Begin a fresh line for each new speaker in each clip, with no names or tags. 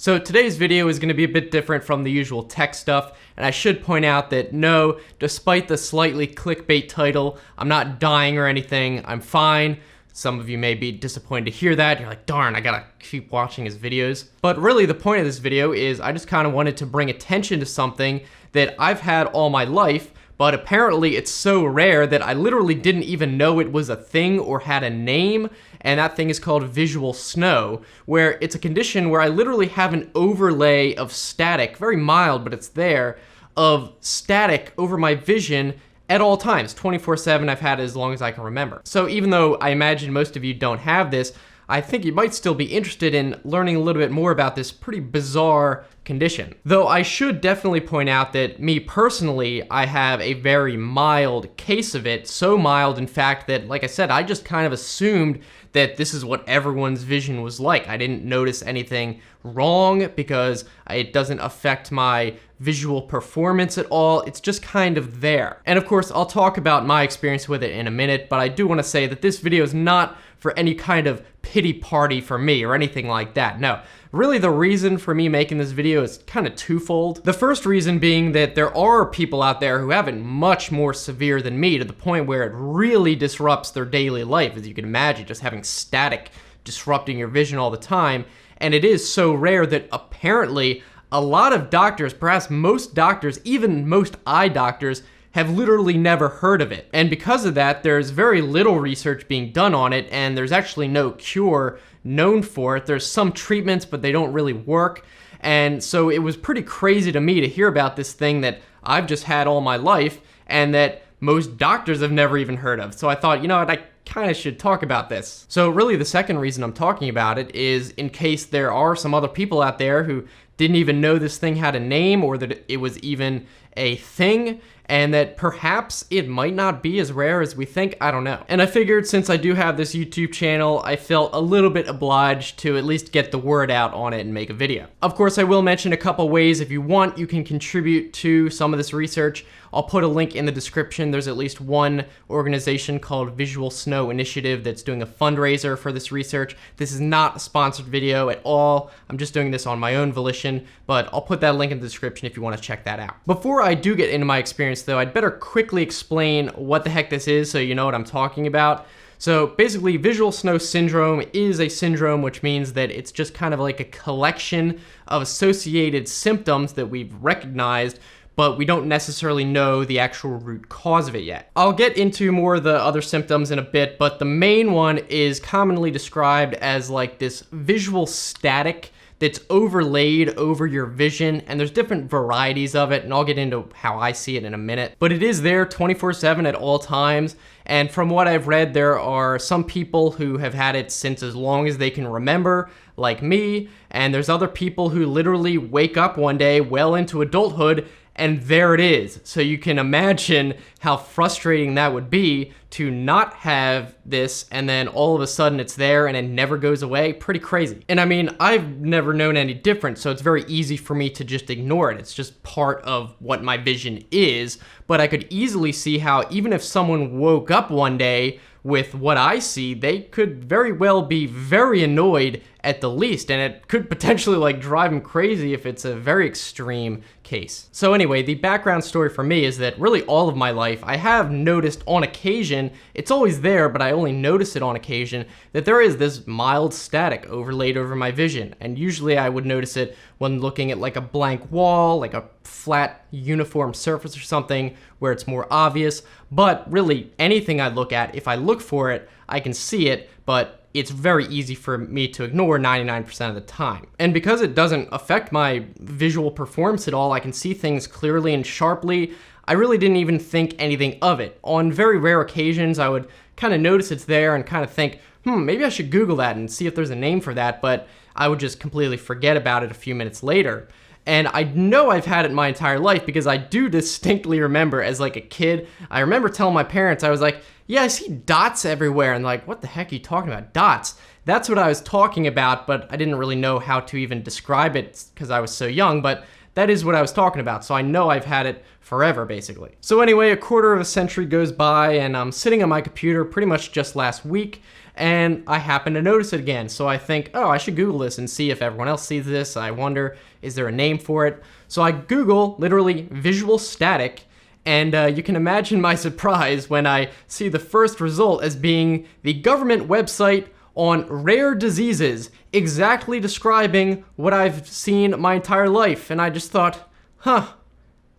So today's video is going to be a bit different from the usual tech stuff, and I should point out that no, despite the slightly clickbait title, I'm not dying or anything, I'm fine. Some of you may be disappointed to hear that, you're like, darn, I gotta keep watching his videos. But really the point of this video is I just kind of wanted to bring attention to something that I've had all my life, but apparently it's so rare that I literally didn't even know it was a thing or had a name, and that thing is called visual snow, where it's a condition where I literally have an overlay of static, very mild, but it's there, of static over my vision at all times, 24/7. I've had it as long as I can remember. So even though I imagine most of you don't have this, I think you might still be interested in learning a little bit more about this pretty bizarre condition. Though I should definitely point out that me personally, I have a very mild case of it, so mild in fact that, like I said, I just kind of assumed that this is what everyone's vision was like. I didn't notice anything wrong because it doesn't affect my visual performance at all. It's just kind of there. And of course, I'll talk about my experience with it in a minute, but I do want to say that this video is not for any kind of pity party for me or anything like that. No, really the reason for me making this video is kind of twofold. The first reason being that there are people out there who have it much more severe than me, to the point where it really disrupts their daily life, as you can imagine, just having static disrupting your vision all the time. And it is so rare that apparently a lot of doctors, perhaps most doctors, even most eye doctors, have literally never heard of it. And because of that, there's very little research being done on it, and there's actually no cure known for it. There's some treatments, but they don't really work. And so it was pretty crazy to me to hear about this thing that I've just had all my life and that most doctors have never even heard of. So I thought, you know what, I kind of should talk about this. So really the second reason I'm talking about it is in case there are some other people out there who didn't even know this thing had a name or that it was even a thing, and that perhaps it might not be as rare as we think, I don't know. And I figured since I do have this YouTube channel, I felt a little bit obliged to at least get the word out on it and make a video. Of course, I will mention a couple ways if you want, you can contribute to some of this research. I'll put a link in the description. There's at least one organization called Visual Snow Initiative that's doing a fundraiser for this research. This is not a sponsored video at all. I'm just doing this on my own volition, but I'll put that link in the description if you want to check that out. Before I do get into my experience though, I'd better quickly explain what the heck this is so you know what I'm talking about. So basically, visual snow syndrome is a syndrome, which means that it's just kind of like a collection of associated symptoms that we've recognized, but we don't necessarily know the actual root cause of it yet. I'll get into more of the other symptoms in a bit, but the main one is commonly described as like this visual static that's overlaid over your vision, and there's different varieties of it, and I'll get into how I see it in a minute. But it is there 24/7 at all times, and from what I've read, there are some people who have had it since as long as they can remember, like me, and there's other people who literally wake up one day well into adulthood and there it is. So you can imagine how frustrating that would be to not have this and then all of a sudden it's there and it never goes away. Pretty crazy. And I mean, I've never known any different, so it's very easy for me to just ignore it. It's just part of what my vision is, but I could easily see how even if someone woke up one day with what I see, they could very well be very annoyed at the least, and it could potentially like drive them crazy if it's a very extreme case. So anyway, the background story for me is that really all of my life, I have noticed on occasion, it's always there, but I only notice it on occasion, that there is this mild static overlaid over my vision. And usually I would notice it when looking at like a blank wall, like a flat uniform surface or something where it's more obvious. But really anything I look at, if I look for it, I can see it, but it's very easy for me to ignore 99% of the time. And because it doesn't affect my visual performance at all, I can see things clearly and sharply, I really didn't even think anything of it. On very rare occasions, I would kind of notice it's there and kind of think, maybe I should Google that and see if there's a name for that, but I would just completely forget about it a few minutes later. And I know I've had it my entire life because I do distinctly remember as like a kid, I remember telling my parents, I was like, yeah, I see dots everywhere. And like, what the heck are you talking about? Dots. That's what I was talking about, but I didn't really know how to even describe it because I was so young, but that is what I was talking about. So I know I've had it forever, basically. So anyway, a quarter of a century goes by and I'm sitting on my computer pretty much just last week, and I happen to notice it again. So I think, oh, I should Google this and see if everyone else sees this. I wonder, is there a name for it? So I Google literally visual static, and you can imagine my surprise when I see the first result as being the government website on rare diseases, exactly describing what I've seen my entire life. And I just thought, huh,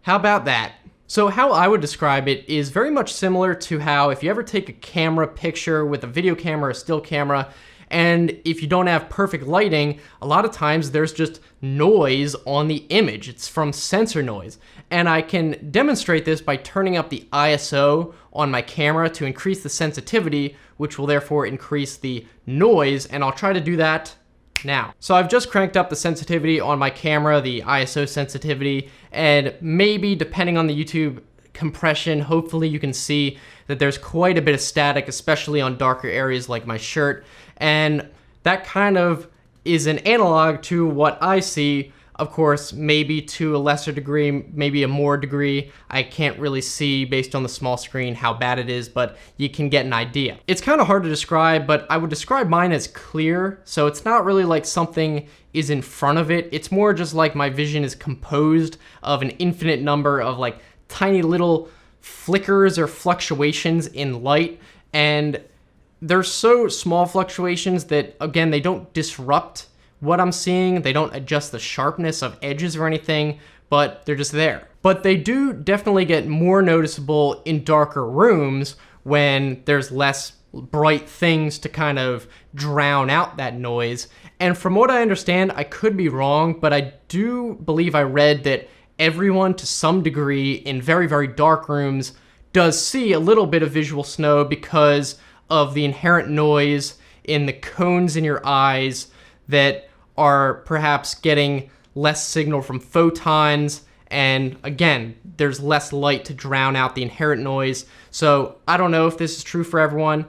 how about that? So how I would describe it is very much similar to how if you ever take a camera picture with a video camera or still camera, and if you don't have perfect lighting, a lot of times there's just noise on the image. It's from sensor noise. And I can demonstrate this by turning up the ISO on my camera to increase the sensitivity, which will therefore increase the noise, and I'll try to do that now. So I've just cranked up the sensitivity on my camera, the ISO sensitivity, and maybe depending on the YouTube compression, hopefully you can see that there's quite a bit of static, especially on darker areas like my shirt, and that kind of is an analog to what I see. Of course, maybe to a lesser degree, maybe a more degree. I can't really see based on the small screen how bad it is, but you can get an idea. It's kind of hard to describe, but I would describe mine as clear. So it's not really like something is in front of it. It's more just like my vision is composed of an infinite number of like tiny little flickers or fluctuations in light. And they're so small fluctuations that, again, they don't disrupt what I'm seeing. They don't adjust the sharpness of edges or anything, but they're just there. But they do definitely get more noticeable in darker rooms when there's less bright things to kind of drown out that noise. And from what I understand, I could be wrong, but I do believe I read that everyone to some degree in very, very dark rooms does see a little bit of visual snow because of the inherent noise in the cones in your eyes that are perhaps getting less signal from photons, and again, there's less light to drown out the inherent noise. So I don't know if this is true for everyone.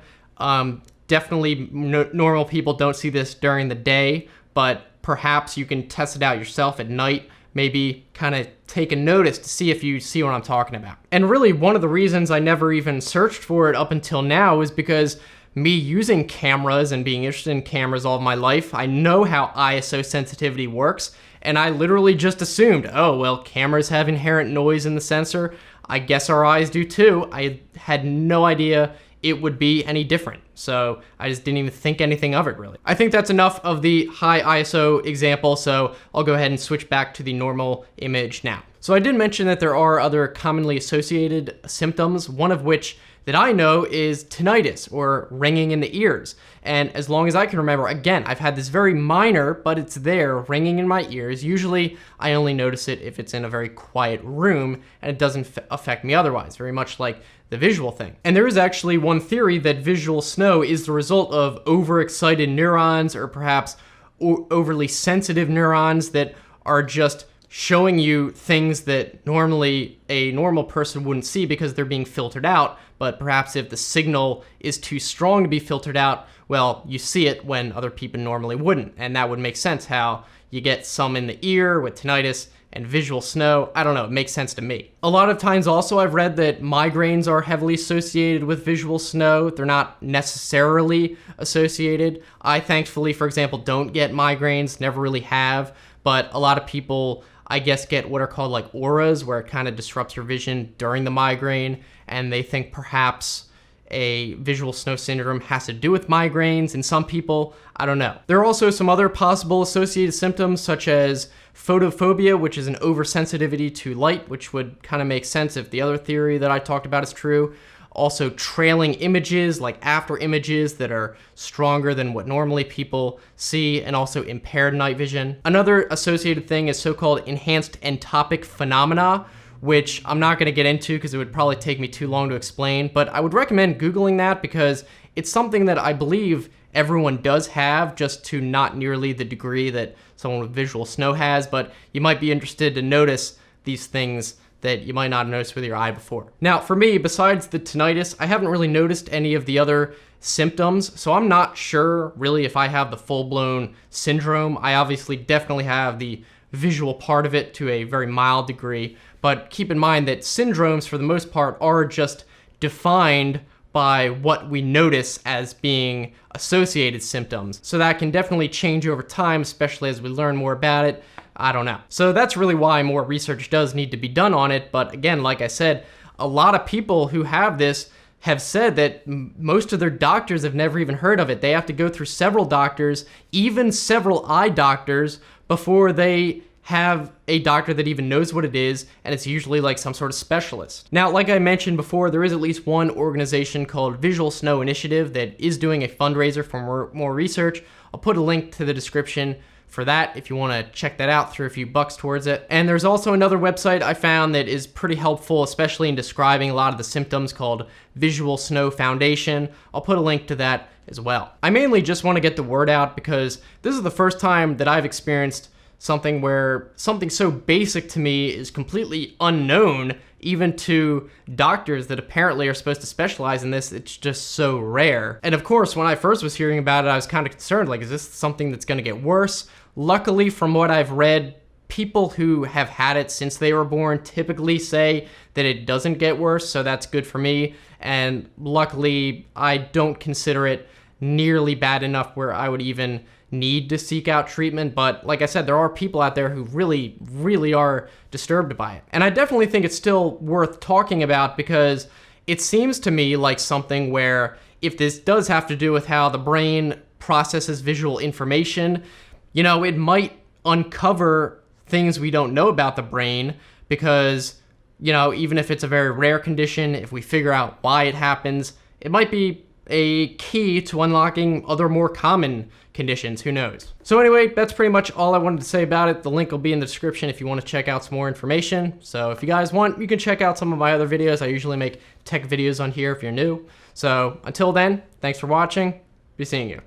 Definitely normal people don't see this during the day, but perhaps you can test it out yourself at night, maybe kind of take a notice to see if you see what I'm talking about. And really, one of the reasons I never even searched for it up until now is because me using cameras and being interested in cameras all of my life, I know how ISO sensitivity works, and I literally just assumed, oh, well, cameras have inherent noise in the sensor. I guess our eyes do too. I had no idea it would be any different, so I just didn't even think anything of it, really. I think that's enough of the high ISO example, so I'll go ahead and switch back to the normal image now. So I did mention that there are other commonly associated symptoms, one of which that I know is tinnitus, or ringing in the ears. And as long as I can remember, again, I've had this very minor, but it's there, ringing in my ears. Usually I only notice it if it's in a very quiet room and it doesn't affect me otherwise, very much like the visual thing. And there is actually one theory that visual snow is the result of overexcited neurons, or perhaps overly sensitive neurons that are just showing you things that normally a normal person wouldn't see because they're being filtered out. But perhaps if the signal is too strong to be filtered out, well, you see it when other people normally wouldn't. And that would make sense how you get some in the ear with tinnitus and visual snow. I don't know, it makes sense to me. A lot of times also I've read that migraines are heavily associated with visual snow. They're not necessarily associated. I thankfully, for example, don't get migraines, never really have, but a lot of people, I guess, get what are called like auras, where it kind of disrupts your vision during the migraine, and they think perhaps a visual snow syndrome has to do with migraines. In some people, I don't know. There are also some other possible associated symptoms, such as photophobia, which is an oversensitivity to light, which would kind of make sense if the other theory that I talked about is true. Also trailing images, like after images that are stronger than what normally people see, and also impaired night vision. Another associated thing is so-called enhanced entopic phenomena, which I'm not going to get into because it would probably take me too long to explain, but I would recommend Googling that because it's something that I believe everyone does have, just to not nearly the degree that someone with visual snow has, but you might be interested to notice these things that you might not have noticed with your eye before. Now, for me, besides the tinnitus, I haven't really noticed any of the other symptoms, so I'm not sure really if I have the full-blown syndrome. I obviously definitely have the visual part of it to a very mild degree, but keep in mind that syndromes, for the most part, are just defined by what we notice as being associated symptoms. So that can definitely change over time, especially as we learn more about it. I don't know. So that's really why more research does need to be done on it. But again, like I said, a lot of people who have this have said that most of their doctors have never even heard of it. They have to go through several doctors, even several eye doctors, before they have a doctor that even knows what it is, and it's usually like some sort of specialist. Now, like I mentioned before, there is at least one organization called Visual Snow Initiative that is doing a fundraiser for more research. I'll put a link to the description for that if you want to check that out, throw a few bucks towards it. And there's also another website I found that is pretty helpful, especially in describing a lot of the symptoms, called Visual Snow Foundation. I'll put a link to that as well. I mainly just want to get the word out because this is the first time that I've experienced something where something so basic to me is completely unknown, even to doctors that apparently are supposed to specialize in this. It's just so rare. And of course, when I first was hearing about it, I was kind of concerned, like, is this something that's gonna get worse? Luckily, from what I've read, people who have had it since they were born typically say that it doesn't get worse, so that's good for me. And luckily, I don't consider it nearly bad enough where I would even need to seek out treatment. But like I said, there are people out there who really are disturbed by it. And I definitely think it's still worth talking about because it seems to me like something where, if this does have to do with how the brain processes visual information, you know, it might uncover things we don't know about the brain because, you know, even if it's a very rare condition, if we figure out why it happens, it might be a key to unlocking other more common conditions, who knows. So anyway, that's pretty much all I wanted to say about it. The link will be in the description if you want to check out some more information. So if you guys want, you can check out some of my other videos. I usually make tech videos on here if you're new. So until then, thanks for watching. Be seeing you.